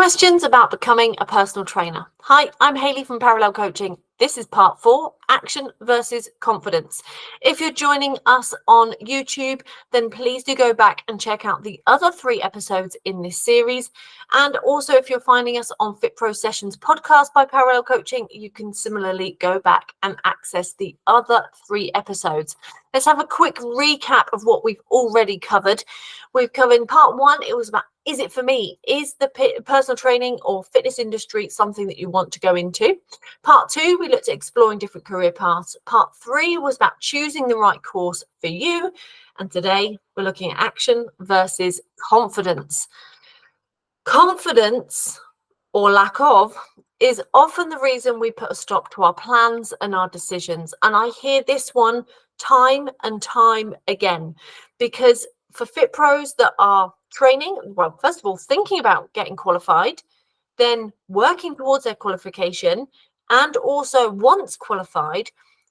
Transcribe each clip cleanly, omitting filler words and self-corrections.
Questions about becoming a personal trainer. Hi, I'm Hayley from Parallel Coaching. This is part 4, action versus confidence. If you're joining us on YouTube, then please do go back and check out the other 3 episodes in this series. And also, if you're finding us on Fit Pro Sessions podcast by Parallel Coaching, you can similarly go back and access the other 3 episodes. Let's have a quick recap of what we've already covered. We've covered in part 1, it was about, is it for me? Is the personal training or fitness industry something that you want to go into? Part 2, we looked at exploring different career paths. Part 3 was about choosing the right course for you. And today we're looking at action versus confidence. Confidence, or lack of, is often the reason we put a stop to our plans and our decisions. And I hear this one time and time again, because for fit pros that are training, well, first of all, thinking about getting qualified, then working towards their qualification, and also once qualified,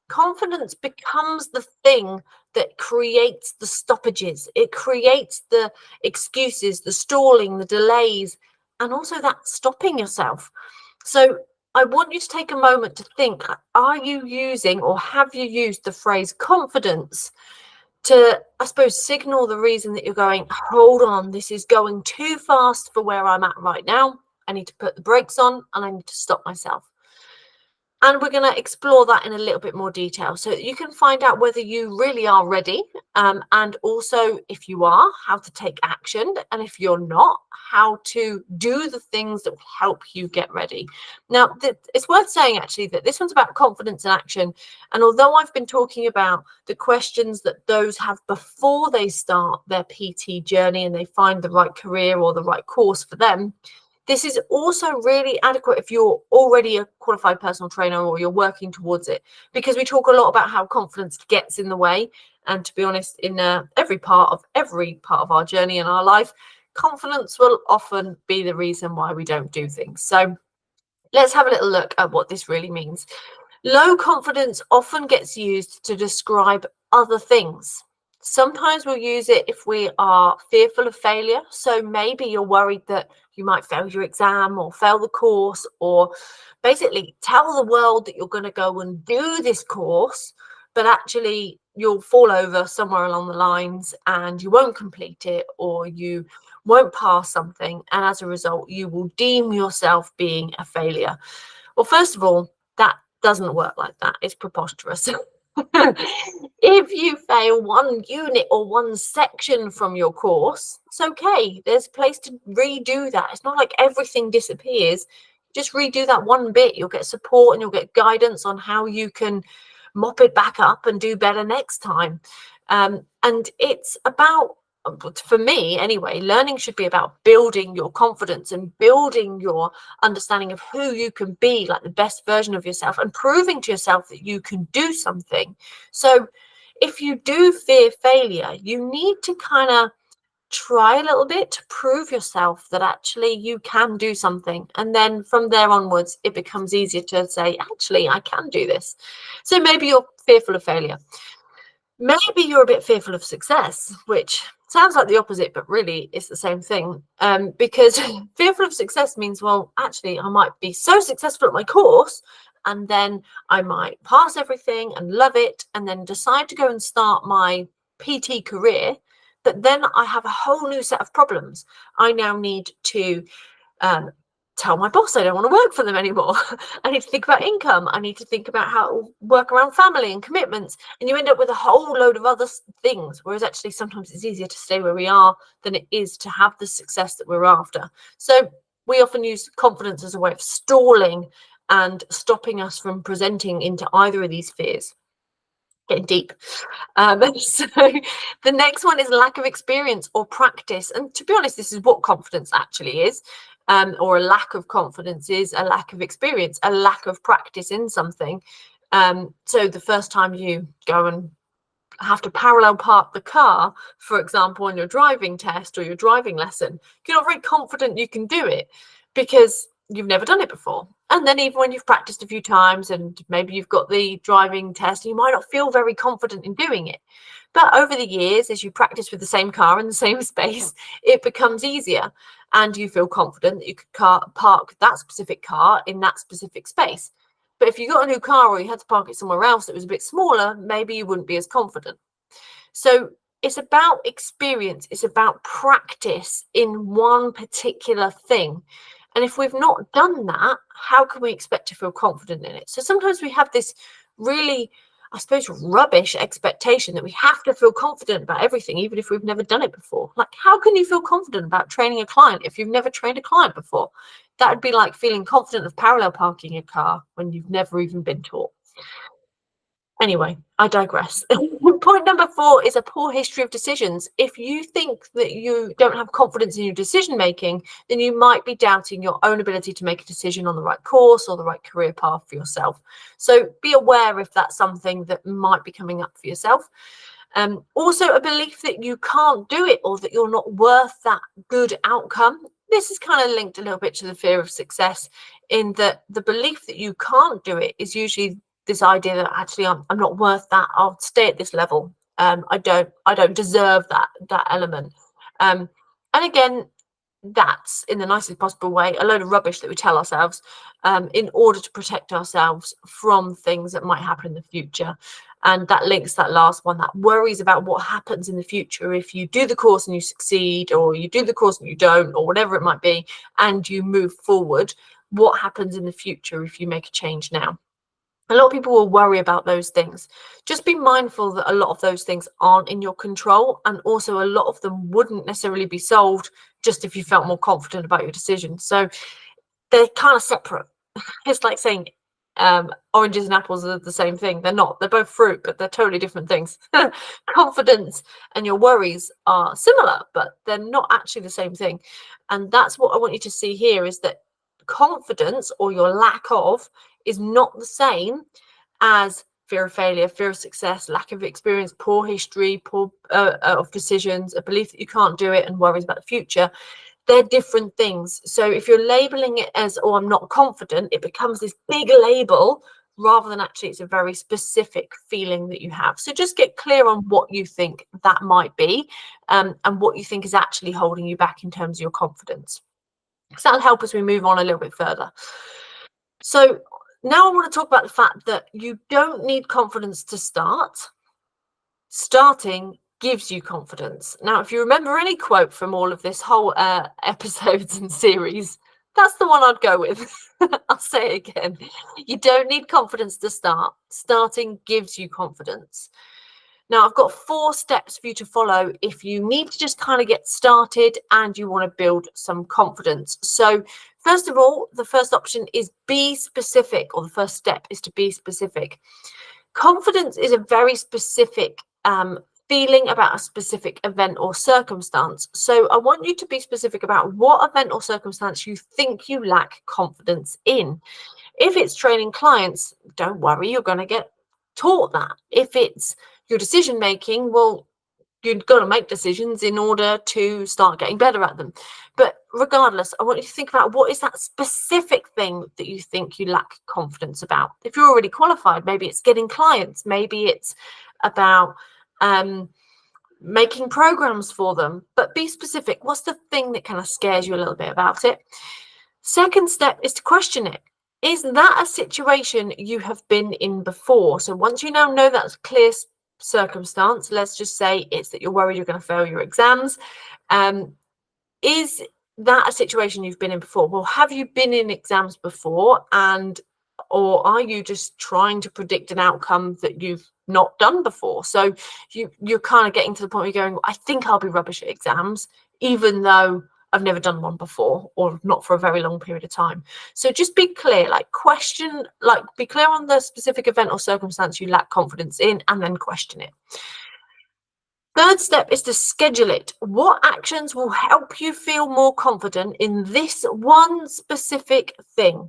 confidence becomes the thing that creates the stoppages. It creates the excuses, the stalling, the delays, and also that stopping yourself. So I want you to take a moment to think, are you using or have you used the phrase confidence to, I suppose, signal the reason that you're going, hold on, this is going too fast for where I'm at right now. I need to put the brakes on and I need to stop myself. And we're going to explore that in a little bit more detail so that you can find out whether you really are ready, and also, if you are, how to take action, and if you're not, how to do the things that will help you get ready. Now, it's worth saying actually that this one's about confidence and action. And although I've been talking about the questions that those have before they start their PT journey and they find the right career or the right course for them, this is also really adequate if you're already a qualified personal trainer or you're working towards it, because we talk a lot about how confidence gets in the way. And to be honest, in every part of our journey in our life, confidence will often be the reason why we don't do things. So let's have a little look at what this really means. Low confidence often gets used to describe other things. Sometimes we'll use it if we are fearful of failure. So maybe you're worried that you might fail your exam or fail the course, or basically tell the world that you're going to go and do this course, but actually you'll fall over somewhere along the lines and you won't complete it, or you won't pass something. And as a result, you will deem yourself being a failure. Well, first of all, that doesn't work like that. It's preposterous. If you fail one unit or one section from your course, it's okay. There's a place to redo that. It's not like everything disappears. Just redo that one bit. You'll get support and you'll get guidance on how you can mop it back up and do better next time. And it's about, for me anyway, learning should be about building your confidence and building your understanding of who you can be, like the best version of yourself, and proving to yourself that you can do something. So if you do fear failure, you need to kind of try a little bit to prove yourself that actually you can do something. And then from there onwards, it becomes easier to say, actually, I can do this. So maybe you're fearful of failure. Maybe you're a bit fearful of success, which sounds like the opposite, but really it's the same thing. Because fearful of success means, well, actually, I might be so successful at my course, and then I might pass everything and love it, and then decide to go and start my PT career. But then I have a whole new set of problems. I now need to tell my boss I don't want to work for them anymore. I need to think about income. I need to think about how to work around family and commitments. And you end up with a whole load of other things, whereas actually sometimes it's easier to stay where we are than it is to have the success that we're after. So we often use confidence as a way of stalling and stopping us from presenting into either of these fears. Getting deep. So the next one is lack of experience or practice. And to be honest, this is what confidence actually is. Or a lack of confidence is a lack of experience, a lack of practice in something. So the first time you go and have to parallel park the car, for example, on your driving test or your driving lesson, you're not very confident you can do it because you've never done it before. And then even when you've practiced a few times and maybe you've got the driving test, you might not feel very confident in doing it. But over the years, as you practice with the same car in the same space, it becomes easier. and you feel confident that you could park that specific car in that specific space. But if you got a new car or you had to park it somewhere else that was a bit smaller, maybe you wouldn't be as confident. So it's about experience, it's about practice in one particular thing. And if we've not done that, how can we expect to feel confident in it? So sometimes we have this really, I suppose, rubbish expectation that we have to feel confident about everything, even if we've never done it before. Like, how can you feel confident about training a client if you've never trained a client before? That would be like feeling confident of parallel parking a car when you've never even been taught. Anyway, I digress. Point number 4 is a poor history of decisions. If you think that you don't have confidence in your decision making, then you might be doubting your own ability to make a decision on the right course or the right career path for yourself. So be aware if that's something that might be coming up for yourself. Also, a belief that you can't do it or that you're not worth that good outcome. This is kind of linked a little bit to the fear of success, in that the belief that you can't do it is usually this idea that actually I'm not worth that. I'll stay at this level. I don't deserve that element. And again, that's, in the nicest possible way, a load of rubbish that we tell ourselves in order to protect ourselves from things that might happen in the future. And that links that last one, that worries about what happens in the future if you do the course and you succeed, or you do the course and you don't, or whatever it might be, and you move forward. What happens in the future if you make a change now? A lot of people will worry about those things. Just be mindful that a lot of those things aren't in your control, and also a lot of them wouldn't necessarily be solved just if you felt more confident about your decision. So they're kind of separate. It's like saying oranges and apples are the same thing. They're not. They're both fruit, but they're totally different things. Confidence and your worries are similar, but they're not actually the same thing. And that's what I want you to see here, is that confidence, or your lack of, is not the same as fear of failure, fear of success, lack of experience, poor history, poor of decisions, a belief that you can't do it, and worries about the future. They're different things. So if you're labeling it as, oh, I'm not confident, it becomes this big label, rather than actually it's a very specific feeling that you have. So just get clear on what you think that might be, and what you think is actually holding you back in terms of your confidence. So that'll help as we move on a little bit further. So now I want to talk about the fact that you don't need confidence to start. Starting gives you confidence. Now, if you remember any quote from all of this whole episodes and series, that's the one I'd go with. I'll say it again. You don't need confidence to start. Starting gives you confidence. Now, I've got 4 steps for you to follow if you need to just kind of get started and you want to build some confidence. So first of all, the first option is be specific, or the first step is to be specific. Confidence is a very specific feeling about a specific event or circumstance. So I want you to be specific about what event or circumstance you think you lack confidence in. If it's training clients, don't worry, you're going to get taught that. If it's your decision making, well, you've got to make decisions in order to start getting better at them. But regardless, I want you to think about, what is that specific thing that you think you lack confidence about? If you're already qualified, maybe it's getting clients, maybe it's about making programs for them. But be specific. What's the thing that kind of scares you a little bit about it? Second step is to question it. Is that a situation you have been in before? So once you now know that's clear circumstance, let's just say it's that you're worried you're going to fail your exams. Is that a situation you've been in before? Well, have you been in exams before, or are you just trying to predict an outcome that you've not done before? So you're kind of getting to the point where you're going, I think I'll be rubbish at exams, even though I've never done one before, or not for a very long period of time. So just be clear, be clear on the specific event or circumstance you lack confidence in, and then question it. Third step is to schedule it. What actions will help you feel more confident in this one specific thing?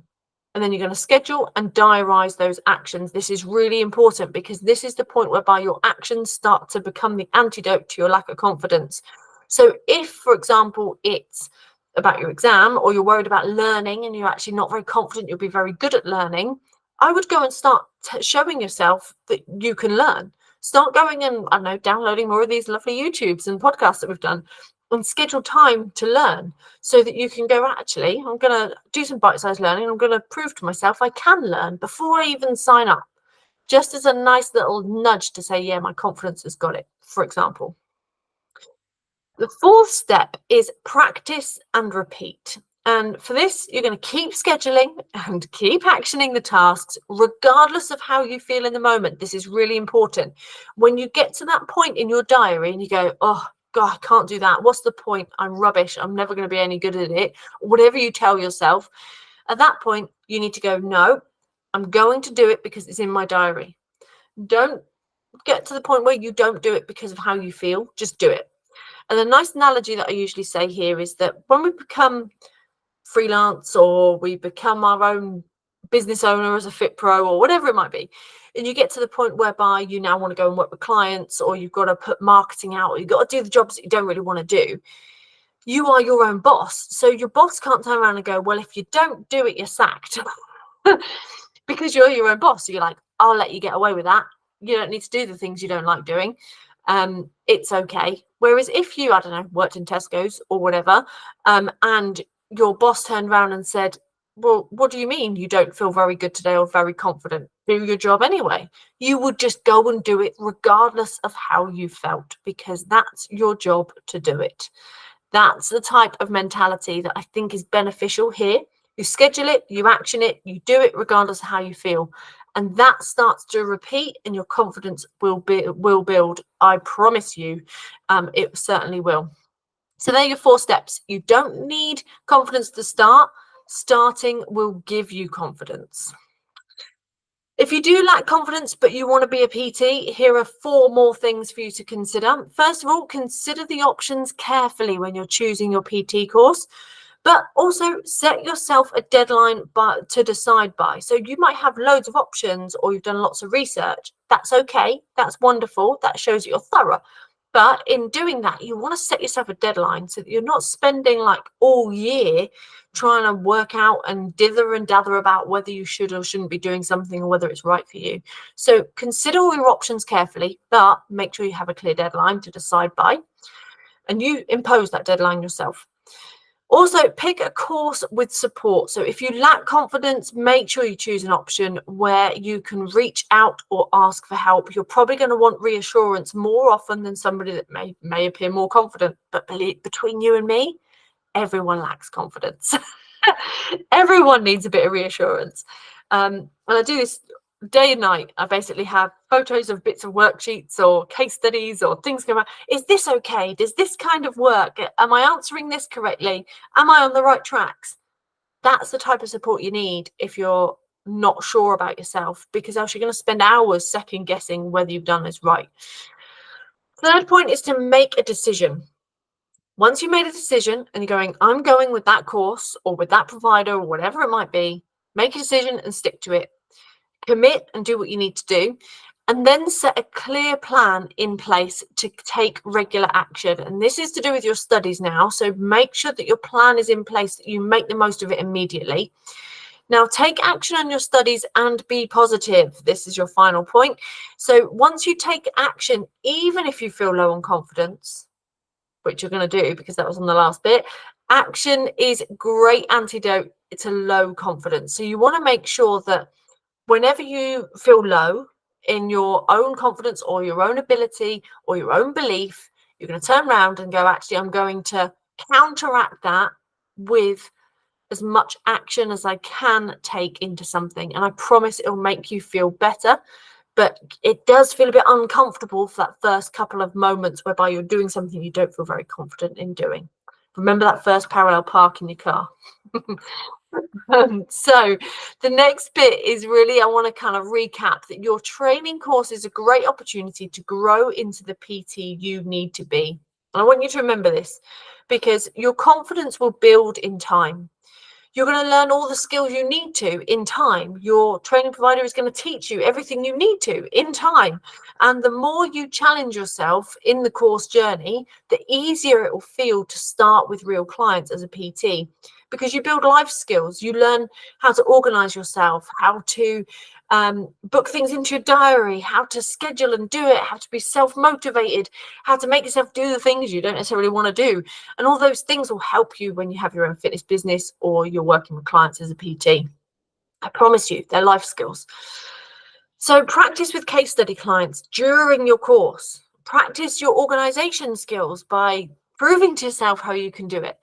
And then you're going to schedule and diarize those actions. This is really important, because this is the point whereby your actions start to become the antidote to your lack of confidence. So if, for example, it's about your exam, or you're worried about learning and you're actually not very confident you'll be very good at learning, I would go and start showing yourself that you can learn. Start going and, I don't know, downloading more of these lovely YouTubes and podcasts that we've done, and schedule time to learn so that you can go, actually, I'm going to do some bite-sized learning. I'm going to prove to myself I can learn before I even sign up, just as a nice little nudge to say, yeah, my confidence has got it, for example. The fourth step is practice and repeat. And for this, you're going to keep scheduling and keep actioning the tasks, regardless of how you feel in the moment. This is really important. When you get to that point in your diary and you go, oh, God, I can't do that. What's the point? I'm rubbish. I'm never going to be any good at it. Whatever you tell yourself, at that point, you need to go, no, I'm going to do it because it's in my diary. Don't get to the point where you don't do it because of how you feel. Just do it. And the nice analogy that I usually say here is that when we become freelance or we become our own business owner as a fit pro or whatever it might be, and you get to the point whereby you now want to go and work with clients, or you've got to put marketing out, or you've got to do the jobs that you don't really want to do, you are your own boss. So your boss can't turn around and go, well, if you don't do it, you're sacked. Because you're your own boss. So you're like, I'll let you get away with that. You don't need to do the things you don't like doing. It's okay. Whereas if you, I don't know, worked in Tesco's or whatever, and your boss turned around and said, well, what do you mean you don't feel very good today or very confident? Do your job anyway. You would just go and do it regardless of how you felt, because that's your job to do it. That's the type of mentality that I think is beneficial here. You schedule it, you action it, you do it regardless of how you feel. And that starts to repeat, and your confidence will build. I promise you, it certainly will. So there are your 4 steps. You don't need confidence to start. Starting will give you confidence. If you do lack confidence, but you want to be a PT, here are 4 more things for you to consider. First of all, consider the options carefully when you're choosing your PT course, but also set yourself a deadline to decide by. So you might have loads of options, or you've done lots of research. That's okay. That's wonderful. That shows that you're thorough. But in doing that, you want to set yourself a deadline so that you're not spending like all year trying to work out and dither and dather about whether you should or shouldn't be doing something, or whether it's right for you. So consider all your options carefully, but make sure you have a clear deadline to decide by, and you impose that deadline yourself. Also, pick a course with support. So if you lack confidence, make sure you choose an option where you can reach out or ask for help. You're probably going to want reassurance more often than somebody that may appear more confident. But between you and me, everyone lacks confidence. Everyone needs a bit of reassurance. And I do this day and night. I basically have photos of bits of worksheets or case studies or things come out. Is this okay? Does this kind of work? Am I answering this correctly? Am I on the right tracks? That's the type of support you need if you're not sure about yourself, because else you're going to spend hours second guessing whether you've done this right. Third point is to make a decision. Once you made a decision and you're going, I'm going with that course or with that provider or whatever it might be, make a decision and stick to it. Commit and do what you need to do, and then set a clear plan in place to take regular action. And this is to do with your studies now. So make sure that your plan is in place, that you make the most of it immediately. Now, take action on your studies and be positive. This is your final point. So once you take action, even if you feel low on confidence, which you're going to do because that was on the last bit, action is great antidote to low confidence. So you want to make sure that whenever you feel low in your own confidence or your own ability or your own belief, you're going to turn around and go, actually, I'm going to counteract that with as much action as I can take into something. And I promise it'll make you feel better. But it does feel a bit uncomfortable for that first couple of moments whereby you're doing something you don't feel very confident in doing. Remember that first parallel park in your car. So the next bit is really, I want to kind of recap that your training course is a great opportunity to grow into the PT you need to be. And I want you to remember this, because your confidence will build in time. You're going to learn all the skills you need to in time. Your training provider is going to teach you everything you need to in time. And the more you challenge yourself in the course journey, the easier it will feel to start with real clients as a PT, because you build life skills. You learn how to organize yourself, how to book things into your diary, how to schedule and do it, how to be self-motivated, how to make yourself do the things you don't necessarily want to do. And all those things will help you when you have your own fitness business or you're working with clients as a PT. I promise you, they're life skills. So practice with case study clients during your course. Practice your organization skills by proving to yourself how you can do it.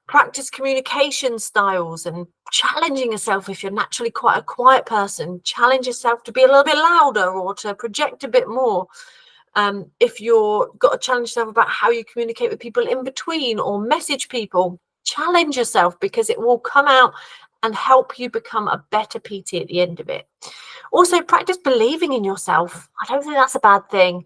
Practice communication styles and challenging yourself. If you're naturally quite a quiet person, challenge yourself to be a little bit louder or to project a bit more. If you're got to challenge yourself about how you communicate with people in between or message people, challenge yourself, because it will come out and help you become a better PT at the end of it. Also, practice believing in yourself. I don't think that's a bad thing.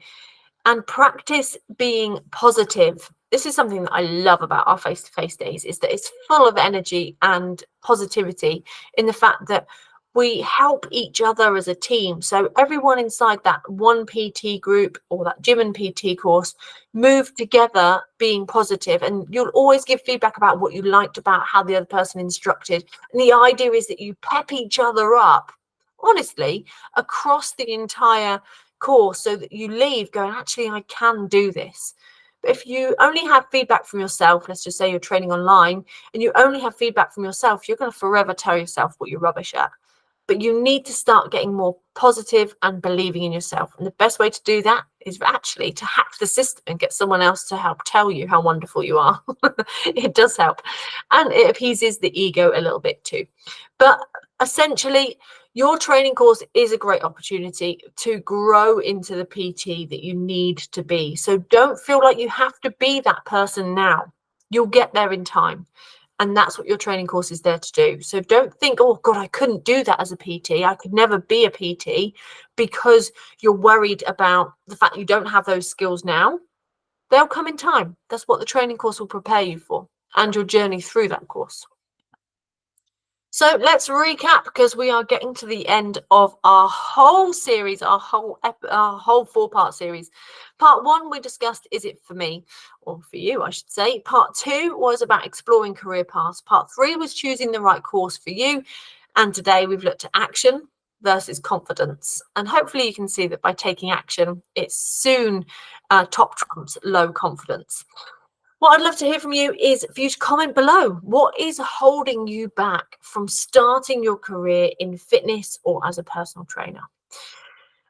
And practice being positive. This is something that I love about our face-to-face days, is that it's full of energy and positivity in the fact that we help each other as a team. So everyone inside that one PT group or that gym and PT course move together being positive, and you'll always give feedback about what you liked about how the other person instructed. And the idea is that you pep each other up, honestly, across the entire course, so that you leave going, actually, I can do this. But if you only have feedback from yourself, let's just say you're training online and you only have feedback from yourself, you're going to forever tell yourself what you're rubbish at. But you need to start getting more positive and believing in yourself. And the best way to do that is actually to hack the system and get someone else to help tell you how wonderful you are. It does help. And it appeases the ego a little bit too. But essentially, your training course is a great opportunity to grow into the PT that you need to be. So don't feel like you have to be that person now. You'll get there in time. And that's what your training course is there to do. So don't think, oh, God, I couldn't do that as a PT. I could never be a PT, because you're worried about the fact you don't have those skills now. They'll come in time. That's what the training course will prepare you for, and your journey through that course. So let's recap, because we are getting to the end of our whole series, our whole 4-part series. Part 1, we discussed, is it for me, or for you, I should say. Part 2 was about exploring career paths. Part 3 was choosing the right course for you. And today we've looked at action versus confidence. And hopefully you can see that by taking action, it soon top trumps low confidence. What I'd love to hear from you is for you to comment below. What is holding you back from starting your career in fitness or as a personal trainer?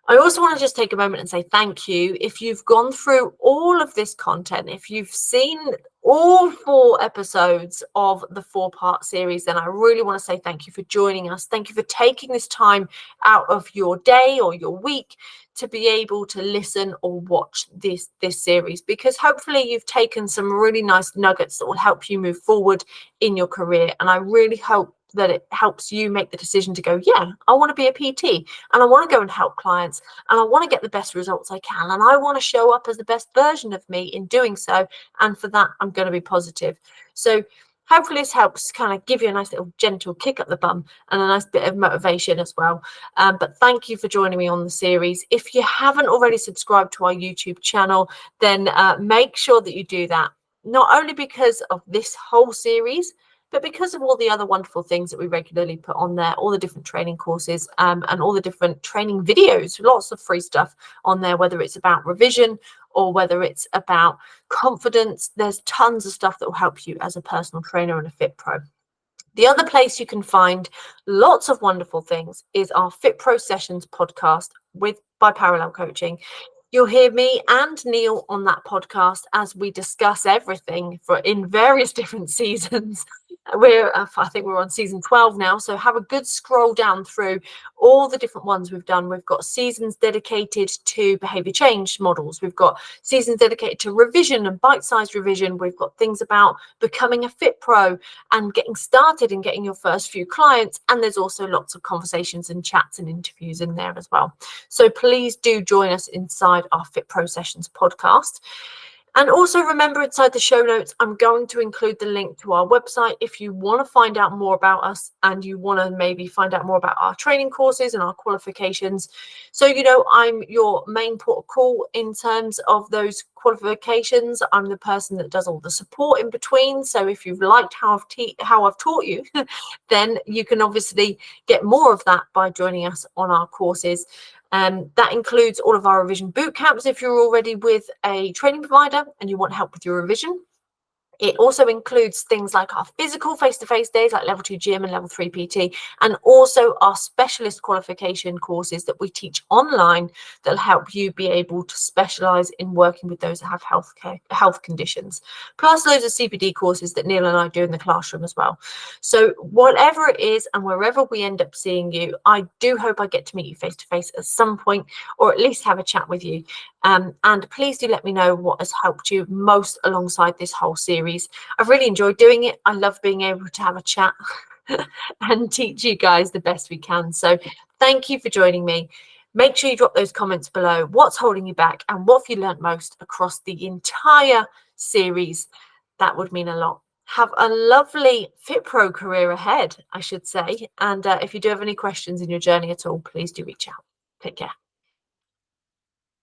I also want to just take a moment and say thank you. If you've gone through all of this content, if you've seen all 4 episodes of the 4-part series, then I really want to say thank you for joining us. Thank you for taking this time out of your day or your week to be able to listen or watch this series, because hopefully you've taken some really nice nuggets that will help you move forward in your career. And I really hope that it helps you make the decision to go, yeah, I want to be a PT, and I want to go and help clients, and I want to get the best results I can, and I want to show up as the best version of me in doing so. And for that, I'm going to be positive. So hopefully this helps kind of give you a nice little gentle kick up the bum and a nice bit of motivation as well. But thank you for joining me on the series. If you haven't already subscribed to our YouTube channel, then make sure that you do that, not only because of this whole series, but because of all the other wonderful things that we regularly put on there, all the different training courses and all the different training videos, lots of free stuff on there, whether it's about revision or whether it's about confidence. There's tons of stuff that will help you as a personal trainer and a Fit Pro. The other place you can find lots of wonderful things is our Fit Pro Sessions podcast by Parallel Coaching. You'll hear me and Neil on that podcast as we discuss everything in various different seasons. I think we're on season 12 now, so have a good scroll down through all the different ones we've done. We've got seasons dedicated to behavior change models. We've got seasons dedicated to revision and bite-sized revision. We've got things about becoming a Fit Pro and getting started and getting your first few clients. And there's also lots of conversations and chats and interviews in there as well. So please do join us inside our Fit Pro Sessions podcast. And also remember, inside the show notes, I'm going to include the link to our website if you want to find out more about us and you want to maybe find out more about our training courses and our qualifications. So, I'm your main port of call in terms of those qualifications, I'm the person that does all the support in between. So if you've liked how I've taught you, then you can obviously get more of that by joining us on our courses. That includes all of our revision boot camps if you're already with a training provider and you want help with your revision. It also includes things like our physical face-to-face days, like level 2 gym and level 3 PT, and also our specialist qualification courses that we teach online that'll help you be able to specialize in working with those that have health conditions, plus loads of CPD courses that Neil and I do in the classroom as well. So whatever it is and wherever we end up seeing you, I do hope I get to meet you face-to-face at some point, or at least have a chat with you. And please do let me know what has helped you most alongside this whole series. I've really enjoyed doing it. I love being able to have a chat and teach you guys the best we can. So thank you for joining me. Make sure you drop those comments below. What's holding you back and what have you learned most across the entire series? That would mean a lot. Have a lovely FitPro career ahead, I should say. And if you do have any questions in your journey at all, please do reach out. Take care.